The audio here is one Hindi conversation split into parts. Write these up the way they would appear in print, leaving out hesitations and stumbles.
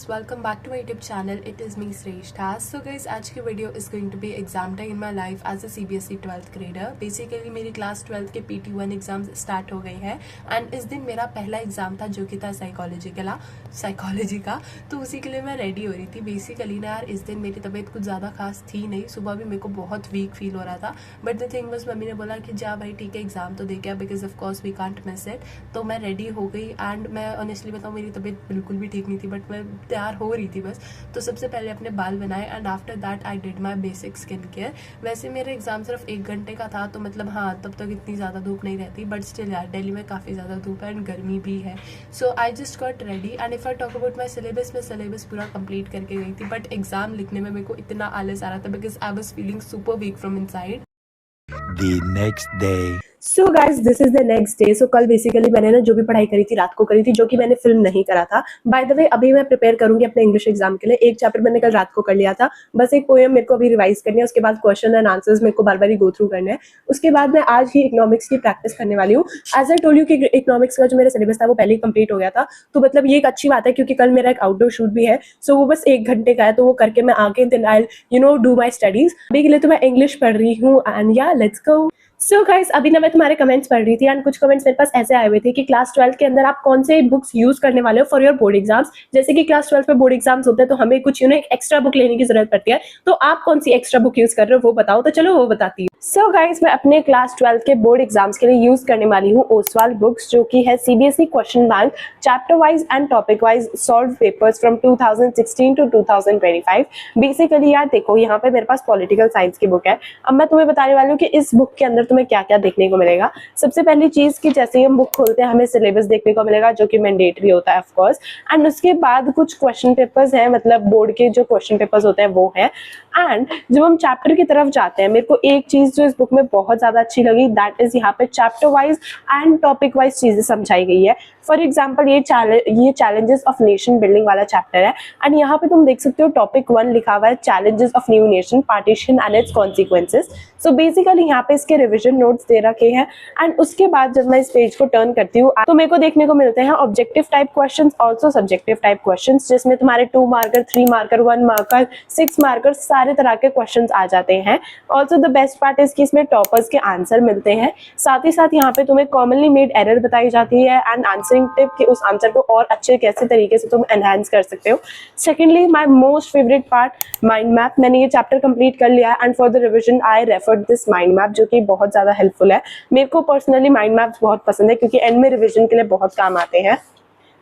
welcome back to my YouTube channel. It is me Shrestha. So guys, आज की video is going to be exam time in my life as a CBSE 12th grader. Basically मेरी क्लास 12th के PT1 एग्जाम्स स्टार्ट हो गई है एंड इस दिन मेरा पहला एग्जाम था जो कि था साइकोलॉजी का। तो उसी के लिए मैं रेडी हो रही थी। बेसिकली ना यार इस दिन मेरी तबीयत कुछ ज़्यादा खास थी नहीं, सुबह भी मेरे को बहुत वीक फील हो रहा था, बट द थिंग बस मम्मी ने बोला कि जा भाई ठीक है एग्जाम तो दे के, because of course we can't miss it. तो मैं रेडी हो गई एंड मैं ऑनेस्टली बताऊँ मेरी तबीयत बिल्कुल भी ठीक नहीं थी, बट मैं तैयार हो रही थी बस। तो सबसे पहले अपने बाल बनाए and after that I did my basic skin care. वैसे मेरा एग्जाम सिर्फ 1 घंटे का था, तो मतलब हाँ तब तक इतनी ज़्यादा धूप नहीं रहती, बट स्टिल यार दिल्ली में काफ़ी ज़्यादा धूप है एंड गर्मी भी है। So I just got ready and if I talk about my syllabus, मैं सिलेबस पूरा कंप्लीट करके गई थी, बट एग्जाम लिखने में मेरे को इतना आलस आ रहा था because I was feeling super weak from inside. The next day. So guys this is the next day. So कल बेसिकली मैंने ना जो भी पढ़ाई करी थी रात को करी थी, जो कि मैंने फिल्म नहीं करा था। बाय द वे अभी मैं प्रिपेयर करूंगी अपने इंग्लिश एग्जाम के लिए। एक चैप्टर मैंने कल रात को कर लिया था, बस एक पोएम मेरे को अभी रिवाइज करनी है, उसके बाद क्वेश्चन एंड आंसर्स मेरे को बार बार ही गो थ्रू करने हैं। उसके बाद मैं आज ही इकोनॉमिक्स की प्रैक्टिस करने वाली हूँ। एज आई टोल्ड यू कि इकोनॉमिक्स का जो मेरा सिलेबस था वो पहले ही कंप्लीट हो गया था, तो मतलब ये एक अच्छी बात है क्योंकि कल मेरा एक आउटडोर शूट भी है। सो वो बस 1 घंटे का है, तो वो करके मैं आगे then I do my studies. अभी के लिए तो मैं इंग्लिश पढ़ रही हूँ एंड या लेट्स गो। सो गाइस अभी ना मैं तुम्हारे कमेंट्स पढ़ रही थी एंड कुछ कमेंट्स मेरे पास ऐसे आए हुए थे कि क्लास 12 के अंदर आप कौन से बुक्स यूज करने वाले हो फॉर योर बोर्ड एग्जाम्स। जैसे कि क्लास 12 में बोर्ड एग्जाम्स होते हैं तो हमें कुछ एक एक्स्ट्रा बुक लेने की जरूरत पड़ती है, तो आप कौन सी एक्स्ट्रा बुक यूज कर रहे हो वो बताओ। तो चलो वो बताती हूँ। सो गाइस मैं अपने क्लास 12 के बोर्ड एग्जाम्स के लिए यूज करने वाली हूँ ओसवाल बुक्स, जो कि है CBSE question bank chapter wise and topic wise solve papers from 2016 to 2025। Basically यार देखो यहाँ पे मेरे पास पॉलिटिकल साइंस की बुक है। अब मैं तुम्हें बताने वाली हूँ कि इस बुक के अंदर तुम्हें क्या क्या देखने को मिलेगा। सबसे पहली चीज कि जैसे ही हम बुक खोलते हैं हमें सिलेबस देखने को मिलेगा, जो कि मैंडेटरी होता है ऑफ कोर्स। एंड उसके बाद कुछ क्वेश्चन पेपर्स हैं, मतलब बोर्ड के जो क्वेश्चन पेपर्स होते हैं वो है। एंड जब हम चैप्टर की तरफ जाते हैं, मेरे को एक चीज जो इस बुक में बहुत ज्यादा अच्छी लगी, दैट इज यहाँ पे chapter wise and topic wise चीजें समझाई गई है। फॉर एग्जाम्पल ये चैलेंजेस ऑफ नेशन बिल्डिंग वाला चैप्टर है एंड यहाँ पे तुम देख सकते हो टॉपिक 1 लिखा हुआ है challenges of new nation partition and it's consequences. So basically यहाँ पे इसके रिविजन नोट्स दे रखे हैं। एंड उसके बाद जब मैं इस पेज को टर्न करती हूँ तो मेरे को देखने को मिलते हैं objective type questions, also subjective type questions, जिसमें तुम्हारे 2 मार्कर 3 मार्कर 1 मार्कर 6 मार्कर सारे तरह के क्वेश्चंस आ जाते हैं। Also the best part is कि इसमें टॉपर्स के आंसर मिलते हैं। साथ ही साथ यहाँ पे तुम्हें कॉमनली मेड एरर बताई जाती है एंड आंसरिंग टिप कि उस आंसर को और अच्छे कैसे तरीके से तुम एनहांस कर सकते हो। Secondly my most favourite part mind map. मैंने ये चैप्टर कंप्लीट कर लिया and for the revision I referred this mind map, जो कि बहुत ज्यादा हेल्पफुल है। मेरे को पर्सनली माइंड मैप्स बहुत पसंद है क्योंकि एंड में रिविजन के लिए बहुत काम आते हैं।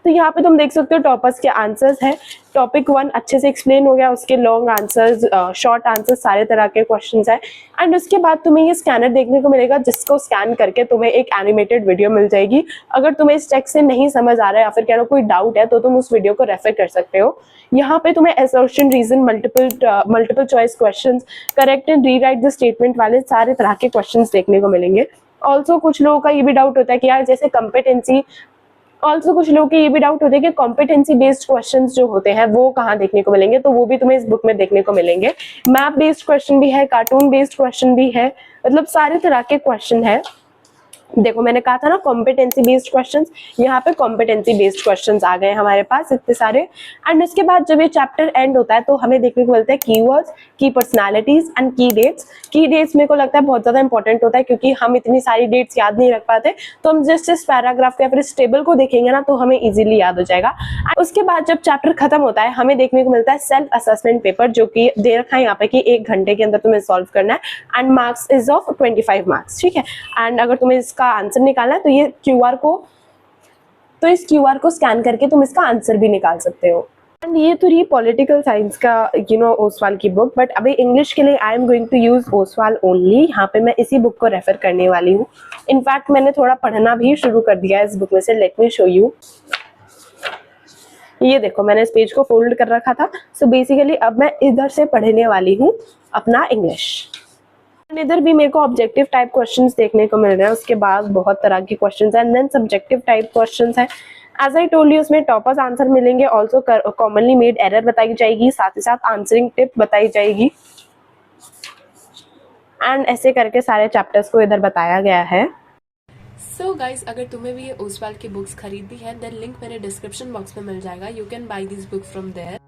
तो यहाँ पे तुम देख सकते हो टॉपर्स के आंसर्स हैं। टॉपिक 1 अच्छे से एक्सप्लेन हो गया, उसके लॉन्ग आंसर्स शॉर्ट आंसर्स सारे तरह के क्वेश्चंस हैं। एंड उसके बाद तुम्हें ये स्कैनर देखने को मिलेगा, जिसको स्कैन करके तुम्हें एक एनिमेटेड वीडियो मिल जाएगी। अगर तुम्हें इस टेक्स्ट से नहीं समझ आ रहा है या फिर कह लो कोई डाउट है तो तुम उस वीडियो को रेफर कर सकते हो। यहाँ पे तुम्हें assertion reason multiple choice questions, correct and rewrite the statement वाले सारे तरह के क्वेश्चंस देखने को मिलेंगे। ऑल्सो कुछ लोगों का ये भी डाउट होता है कि यार जैसे कुछ लोगों के ये भी डाउट होते हैं कि कॉम्पिटेंसी बेस्ड क्वेश्चंस जो होते हैं वो कहाँ देखने को मिलेंगे, तो वो भी तुम्हें इस बुक में देखने को मिलेंगे। मैप बेस्ड क्वेश्चन भी है, कार्टून बेस्ड क्वेश्चन भी है, मतलब सारे तरह के क्वेश्चन है। देखो मैंने कहा था ना कॉम्पिटेंसी बेस्ड क्वेश्चंस, यहाँ पे कॉम्पिटेंसी बेस्ड क्वेश्चंस आ गए हमारे पास इतने सारे। एंड उसके बाद जब ये चैप्टर एंड होता है तो हमें देखने को मिलता है कीवर्ड्स, की पर्सनालिटीज एंड की डेट्स। की डेट्स मेरे को लगता है बहुत ज्यादा इंपॉर्टेंट होता है क्योंकि हम इतनी सारी डेट्स याद नहीं रख पाते, तो हम जस्ट इस पैराग्राफ या फिर इस टेबल को देखेंगे ना तो हमें इजीली याद हो जाएगा। उसके बाद जब चैप्टर खत्म होता है हमें देखने को मिलता है सेल्फ असेसमेंट पेपर, जो कि दे रखा है यहाँ पे कि 1 घंटे के अंदर तुम्हें सॉल्व करना है and marks is of 25 marks, ठीक है। एंड अगर तुम्हें इसका आंसर निकालना है तो ये इस QR को स्कैन करके तुम इसका आंसर भी निकाल सकते हो। एंड ये तो रही पॉलिटिकल साइंस का ओसवाल की बुक, बट अभी इंग्लिश के लिए I am going to use Oswal only. यहाँ पे मैं इसी बुक को रेफर करने वाली हूँ। इनफैक्ट मैंने थोड़ा पढ़ना भी शुरू कर दिया है इस बुक में से। Let me show you. ये देखो मैंने इस पेज को फोल्ड कर रखा था। सो बेसिकली अब मैं इधर से पढ़ने वाली हूँ अपना इंग्लिश। इधर भी मेरे को ऑब्जेक्टिव टाइप क्वेश्चंस देखने को मिल रहे हैं, उसके बाद बहुत तरह के क्वेश्चंस हैं, देन सब्जेक्टिव टाइप क्वेश्चंस हैं। एज आई टोल्ड यू उसमें टॉपर्स आंसर मिलेंगे, ऑल्सो कॉमनली मेड एरर बताई जाएगी, साथ ही साथ आंसरिंग टिप बताई जाएगी। एंड ऐसे करके सारे चैप्टर्स को इधर बताया गया है। सो गाइज अगर तुम्हें भी ये ओसवाल की बुक्स खरीदनी है देन लिंक मेरे डिस्क्रिप्शन बॉक्स में मिल जाएगा। You can buy this book from there.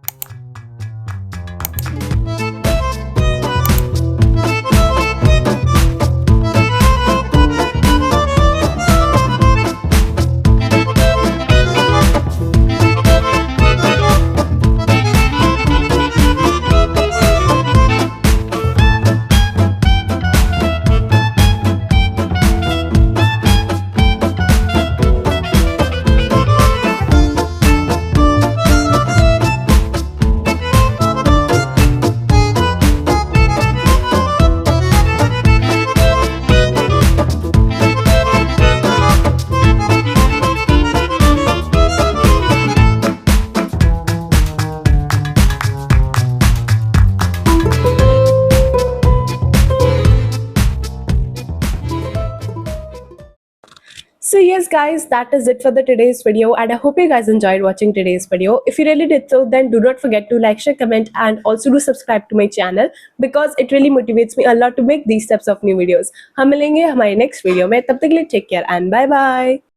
So yes guys, that is it for the today's video, and I hope you guys enjoyed watching today's video. If you really did so, then do not forget to like, share, comment and also do subscribe to my channel because it really motivates me a lot to make these types of new videos. हम मिलेंगे हमारे next video में, तब तक के लिए take care and bye bye.